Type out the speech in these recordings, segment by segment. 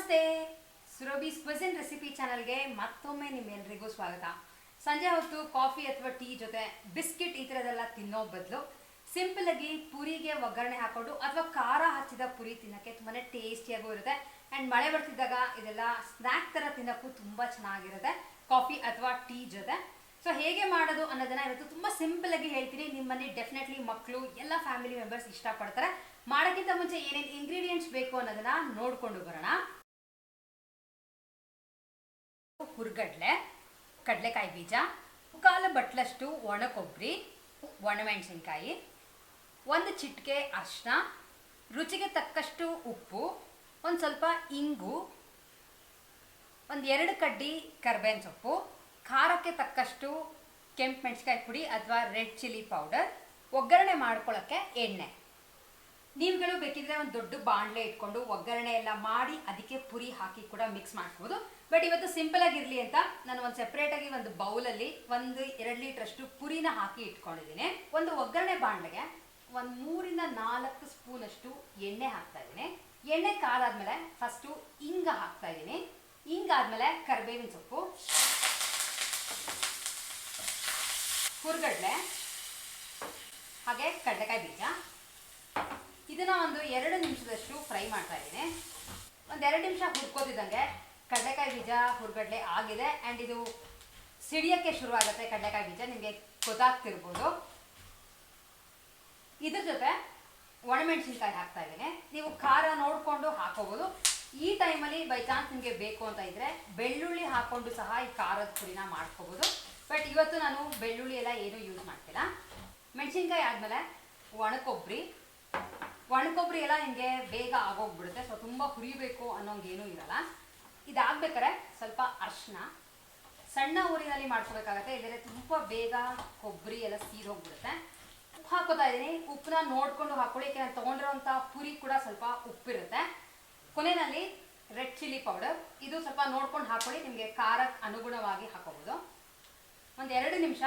ನಮಸ್ತೆ, ಸುರಭಿಸ್ cuisine recipe ಚಾನಲ್ಗೆ ಮತ್ತೊಮ್ಮೆ ನಿಮ್ಮೆಲ್ಲರಿಗೂ ಸ್ವಾಗತ. ಸಂಜೆ ಹೊತ್ತು ಕಾಫಿ ಅಥವಾ ಟೀ ಜೊತೆ ಬಿಸ್ಕಿಟ್ ಈ ಥರದೆಲ್ಲ ತಿನ್ನೋ ಬದಲು ಸಿಂಪಲ್ ಆಗಿ ಪುರಿಗೆ ಒಗ್ಗರಣೆ ಹಾಕೊಂಡು ಅಥವಾ ಖಾರ ಹಚ್ಚಿದ ಪುರಿ ತಿನ್ನೋಕ್ಕೆ ತುಂಬಾ ಟೇಸ್ಟಿಯಾಗೂ ಇರುತ್ತೆ. ಆ್ಯಂಡ್ ಮಳೆ ಬರ್ತಿದ್ದಾಗ ಇದೆಲ್ಲ ಸ್ನ್ಯಾಕ್ ಥರ ತಿನ್ನೋಕ್ಕೂ ತುಂಬ ಚೆನ್ನಾಗಿರುತ್ತೆ ಕಾಫಿ ಅಥವಾ ಟೀ ಜೊತೆ. ಸೊ ಹೇಗೆ ಮಾಡೋದು ಅನ್ನೋದನ್ನ ಇವತ್ತು ತುಂಬ ಸಿಂಪಲ್ ಆಗಿ ಹೇಳ್ತೀನಿ. ನಿಮ್ಮಲ್ಲಿ ಡೆಫಿನೆಟ್ಲಿ ಮಕ್ಕಳು ಎಲ್ಲ ಫ್ಯಾಮಿಲಿ ಮೆಂಬರ್ಸ್ ಇಷ್ಟಪಡ್ತಾರೆ. ಮಾಡೋಕ್ಕಿಂತ ಮುಂಚೆ ಏನೇನು ಇಂಗ್ರೀಡಿಯೆಂಟ್ಸ್ ಬೇಕು ಅನ್ನೋದನ್ನ ನೋಡ್ಕೊಂಡು ಬರೋಣ. ಹುರ್ಗಡ್ಲೆ, ಕಡಲೆಕಾಯಿ ಬೀಜ, ಮುಕ್ಕಾಲು ಬಟ್ಲಷ್ಟು ಒಣ ಕೊಬ್ಬರಿ, ಒಣಮೆಣಸಿನ್ಕಾಯಿ, ಒಂದು ಚಿಟಿಕೆ ಅರಿಶಿನ, ರುಚಿಗೆ ತಕ್ಕಷ್ಟು ಉಪ್ಪು, ಒಂದು ಸ್ವಲ್ಪ ಇಂಗು, ಒಂದು 2 ಕಡ್ಡಿ ಕರ್ಬೇವಿನ ಸೊಪ್ಪು, ಖಾರಕ್ಕೆ ತಕ್ಕಷ್ಟು ಕೆಂಪು ಮೆಣಸಿನ್ಕಾಯಿ ಪುಡಿ ಅಥವಾ ರೆಡ್ ಚಿಲ್ಲಿ ಪೌಡರ್, ಒಗ್ಗರಣೆ ಮಾಡ್ಕೊಳ್ಳೋಕ್ಕೆ ಎಣ್ಣೆ. ನೀವುಗಳು ಬೇಕಿದ್ರೆ ಒಂದು ದೊಡ್ಡ ಬಾಣಲೆ ಇಟ್ಕೊಂಡು ಒಗ್ಗರಣೆ ಎಲ್ಲ ಮಾಡಿ ಅದಕ್ಕೆ ಪುರಿ ಹಾಕಿ ಕೂಡ ಮಿಕ್ಸ್ ಮಾಡ್ಬೋದು. ಬಟ್ ಇವತ್ತು ಸಿಂಪಲ್ ಆಗಿರಲಿ ಅಂತ ನಾನು ಒಂದು ಸೆಪ್ರೇಟಾಗಿ ಒಂದು ಬೌಲಲ್ಲಿ 1-2 ಲೀಟ್ರಷ್ಟು ಪುರಿನ ಹಾಕಿ ಇಟ್ಕೊಂಡಿದ್ದೀನಿ. ಒಂದು ಒಗ್ಗರಣೆ ಬಾಣಲೆಗೆ ಒಂದು 3-4 ಸ್ಪೂನಷ್ಟು ಎಣ್ಣೆ ಹಾಕ್ತಾ ಇದ್ದೀನಿ. ಎಣ್ಣೆ ಕಾದಾದ್ಮೇಲೆ ಫಸ್ಟು ಇಂಗ ಹಾಕ್ತಾ ಇದ್ದೀನಿ. ಇಂಗಾದ್ಮೇಲೆ ಕರಿಬೇವಿನ ಸೊಪ್ಪು, ಹುರ್ಗಡ್ಲೆ, ಹಾಗೆ ಕಡಲೆಕಾಯಿ ಬೀಜ. ಇದನ್ನ ಒಂದು 2 ನಿಮಿಷದಷ್ಟು ಫ್ರೈ ಮಾಡ್ತಾ ಇದ್ದೀನಿ. ಒಂದು 2 ನಿಮಿಷ ಹುರ್ಕೋತಿದ್ದಂಗೆ ಕಡಲೆಕಾಯಿ ಬೀಜ ಹುರ್ಗಡ್ಲೆ ಆಗಿದೆ. ಆ್ಯಂಡ್ ಇದು ಸಿಡಿಯೋಕ್ಕೆ ಶುರುವಾಗುತ್ತೆ. ಕಡಲೆಕಾಯಿ ಬೀಜ ನಿಮಗೆ ಗೊತ್ತಾಗ್ತಿರ್ಬೋದು. ಇದ್ರ ಜೊತೆ ಒಣಮೆಣಸಿನ್ಕಾಯಿ ಹಾಕ್ತಾ ಇದ್ದೀನಿ. ನೀವು ಖಾರ ನೋಡಿಕೊಂಡು ಹಾಕೋಬೋದು. ಈ ಟೈಮಲ್ಲಿ ಬೈ ಚಾನ್ಸ್ ನಿಮಗೆ ಬೇಕು ಅಂತ ಇದ್ದರೆ ಬೆಳ್ಳುಳ್ಳಿ ಹಾಕ್ಕೊಂಡು ಸಹ ಈ ಖಾರದ ಪುರಿನ ಮಾಡ್ಕೋಬೋದು. ಬಟ್ ಇವತ್ತು ನಾನು ಬೆಳ್ಳುಳ್ಳಿ ಎಲ್ಲ ಏನೂ ಯೂಸ್ ಮಾಡ್ತಿಲ್ಲ. ಮೆಣಸಿನ್ಕಾಯಿ ಆದಮೇಲೆ ಒಣಕೊಬ್ಬರಿ ಎಲ್ಲ ನಿಮಗೆ ಬೇಗ ಆಗೋಗ್ಬಿಡುತ್ತೆ. ಸೊ ತುಂಬ ಹುರಿಬೇಕು ಅನ್ನೋಂಗೇನೂ ಇರಲ್ಲ. ಇದಾಗಬೇಕಾದ್ರೆ ಸ್ವಲ್ಪ ಅರಿಶಿನ ಸಣ್ಣ ಊರಿನಲ್ಲಿ ಮಾಡ್ಕೋಬೇಕಾಗತ್ತೆ, ಇಲ್ಲದ್ರೆ ತುಂಬ ಬೇಗ ಕೊಬ್ಬರಿ ಎಲ್ಲ ಸೀದೋಗ್ಬಿಡುತ್ತೆ. ಉಪ್ಪು ಹಾಕೋತಾ ಇದ್ದೀನಿ. ಉಪ್ಪನ್ನ ನೋಡಿಕೊಂಡು ಹಾಕೊಳ್ಳಿ, ಯಾಕೆ ನಾನು ತೊಗೊಂಡಿರೋಂಥ ಪುರಿ ಕೂಡ ಸ್ವಲ್ಪ ಉಪ್ಪಿರುತ್ತೆ. ಕೊನೆಯಲ್ಲಿ ರೆಡ್ ಚಿಲ್ಲಿ ಪೌಡರ್, ಇದು ಸ್ವಲ್ಪ ನೋಡ್ಕೊಂಡು ಹಾಕೊಳ್ಳಿ, ನಿಮಗೆ ಖಾರಕ್ಕೆ ಅನುಗುಣವಾಗಿ ಹಾಕೋಬೋದು. ಒಂದು 2 ನಿಮಿಷ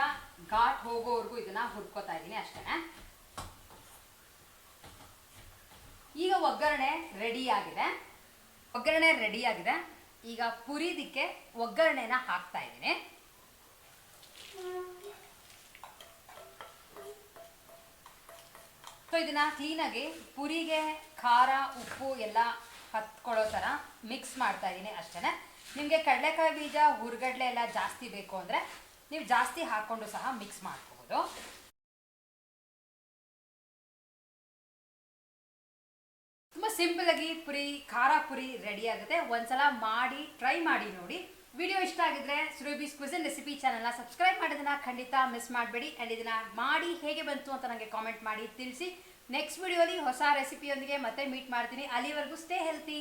ಘಾಟ್ ಹೋಗೋವರೆಗೂ ಇದನ್ನು ಹುರ್ಕೋತಾ ಇದ್ದೀನಿ ಅಷ್ಟೇ. ಈಗ ಒಗ್ಗರಣೆ ರೆಡಿಯಾಗಿದೆ. ಈಗ ಪುರಿದಕ್ಕೆ ಒಗ್ಗರಣೆನ ಹಾಕ್ತಾ ಇದ್ದೀನಿ. ಸೊ ಇದನ್ನ ಕ್ಲೀನಾಗಿ ಪುರಿಗೆ ಖಾರ ಉಪ್ಪು ಎಲ್ಲ ಹತ್ಕೊಳ್ಳೋ ಥರ ಮಿಕ್ಸ್ ಮಾಡ್ತಾ ಇದ್ದೀನಿ ಅಷ್ಟೇ. ನಿಮಗೆ ಕಡಲೆಕಾಯಿ ಬೀಜ ಹುರ್ಗಡ್ಲೆ ಎಲ್ಲ ಜಾಸ್ತಿ ಬೇಕು ಅಂದರೆ ನೀವು ಜಾಸ್ತಿ ಹಾಕ್ಕೊಂಡು ಸಹ ಮಿಕ್ಸ್ ಮಾಡ್ಕೋಬೋದು. ತುಂಬ ಸಿಂಪಲ್ ಆಗಿ ಖಾರ ಪುರಿ ರೆಡಿ ಆಗುತ್ತೆ. ಒಂದ್ಸಲ ಮಾಡಿ ಟ್ರೈ ಮಾಡಿ ನೋಡಿ. ವಿಡಿಯೋ ಇಷ್ಟ ಆಗಿದ್ರೆ ಸುರಭಿಸ್ ಕ್ವಿಸಿನ್ ರೆಸಿಪಿ ಚಾನಲ್ನ ಸಬ್ಸ್ಕ್ರೈಬ್ ಮಾಡೋದನ್ನ ಖಂಡಿತ ಮಿಸ್ ಮಾಡಬೇಡಿ. ಆ್ಯಂಡ್ ಇದನ್ನ ಮಾಡಿ ಹೇಗೆ ಬಂತು ಅಂತ ನನಗೆ ಕಾಮೆಂಟ್ ಮಾಡಿ ತಿಳಿಸಿ. ನೆಕ್ಸ್ಟ್ ವಿಡಿಯೋಲಿ ಹೊಸ ರೆಸಿಪಿಯೊಂದಿಗೆ ಮತ್ತೆ ಮೀಟ್ ಮಾಡ್ತೀನಿ. ಅಲ್ಲಿವರೆಗೂ ಸ್ಟೇ ಹೆಲ್ತಿ.